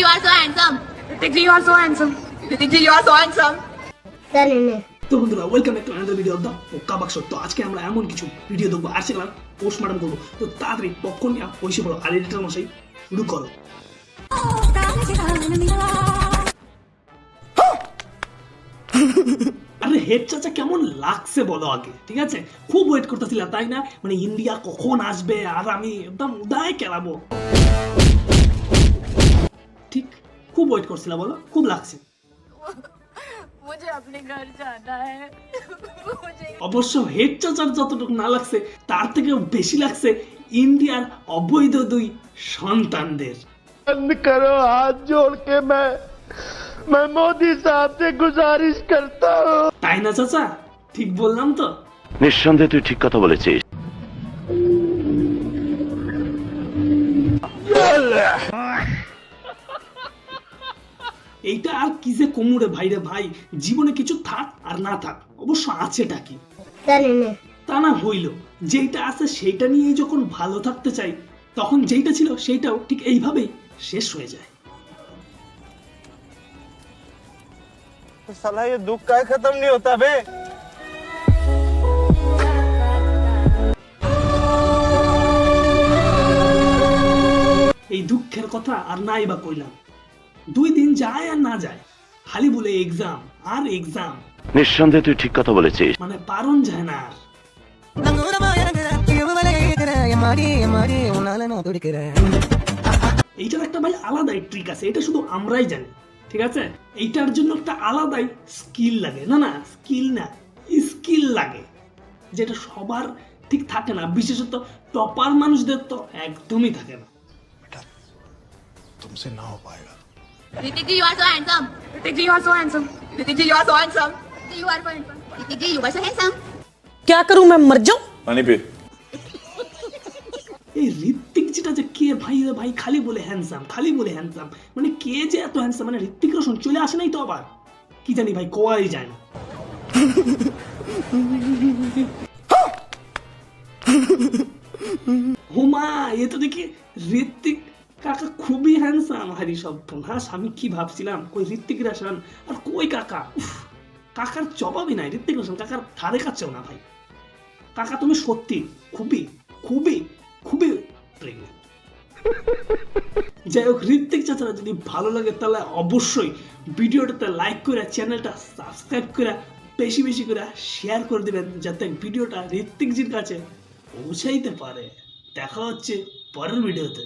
you are so handsome. Ritik ji, you are so handsome. Ritik ji, you are so handsome. তো বন্ধুরা welcome back to another video of the পোক্কা বাক্স। তো আজকে আমরা এমন কিছু ভিডিও দেখবো আর সেগুলো পোস্টমর্টম করবো। তো তাড়াতাড়ি পপকর্ন নিয়ে বসে পড়ো আর এডিটর মশাই শুরু করো। আরে হেড চাচা কেমন লাগছে বলো আগে, ঠিক আছে? খুব ওয়েট করতেছিলাম তাই না, মানে ইন্ডিয়া কখন আসবে আর আমি একদম উদয় খেলাবো, ঠিক খুব ওয়েট করছিলাম বলো, খুব লাগছে। मुझे अपने घर जाना है. मुझे অবশ্য হেড চাচার যতটুকু না লাগছে তার থেকেও বেশি লাগছে ইন্ডিয়ার অবৈধ দুই সন্তানদের। बंद करो हाथ जोड़ के मैं मोदी साहब से गुजारिश करता हूँ। তাই না চাচা, ঠিক বললাম তো? নিঃসন্দেহে তুই ঠিক কথা বলেছিস। এইটা আর কি যে কমুরে ভাই রে ভাই, জীবনে কিছু থাক আর না থাক অবশ্য আছেটা কি, তা না হইল যেটা আছে সেইটা নিয়েই যখন ভালো থাকতে চাই তখন যেইটা ছিল সেইটাও ঠিক এইভাবেই শেষ হয়ে যায়। साला ये दुख का खत्म नहीं होता बे। এই দুঃখের কথা আর নাই বা কইলাম, 2 দিন যায় আর না যায় খালি বলে এক্সাম আর এক্সাম, নিঃসন্দেহে তুই ঠিক কথা বলেছিস। মানে পারণ যায় না আর। এইটার একটা ভাই আলাদাই ট্রিক আছে, এটা শুধু আমরাই জানি, ঠিক আছে? এইটার জন্য একটা আলাদাই স্কিল লাগে, না না স্কিল না স্কিল লাগে, যেটা সবার ঠিক থাকে না, বিশেষত টপার মানুষদের তো একদমই থাকে না। तुमसे ना हो पाएगा। Ritik ji, you are so handsome. Ritik ji, you are so handsome. Ritik ji, you are so handsome. You are so handsome. Ritik ji, you are so handsome. क्या करूं मैं मर जाऊं? पानी पी। এই ঋত্বিক যেটা যে কে ভাই রে ভাই, খালি বলে হ্যান্ডসাম খালি বলে হ্যান্ডসাম, মানে কে যে এত হ্যান্ডসাম, মানে ঋত্বিক রোশন চলে আসে নাই তো আবার, কি জানি ভাই কোয়াই যায় না। হুমা এ তো দেখি ঋত্বিক কাকা খুবই হ্যান্ডসাম। হারি সব হাস, আমি কি ভাবছিলাম কই ঋত্বিক রোশন আর কই কাকা, কাকার জবাবই নাই, ঋত্বিক রোশন কাকার ধারে কাছেও না ভাই। কাকা তুমি সত্যি খুবই খুবই খুবই প্রেগনেন্ট। যাই হোক, ঋত্বিক চাচারা যদি ভালো লাগে তাহলে অবশ্যই ভিডিওটাতে লাইক করে চ্যানেলটা সাবস্ক্রাইব করে বেশি বেশি করে শেয়ার করে দিবেন, যাতে ভিডিওটা ঋত্বিকজির কাছে পৌঁছাইতে পারে। দেখা হচ্ছে পরের ভিডিওতে।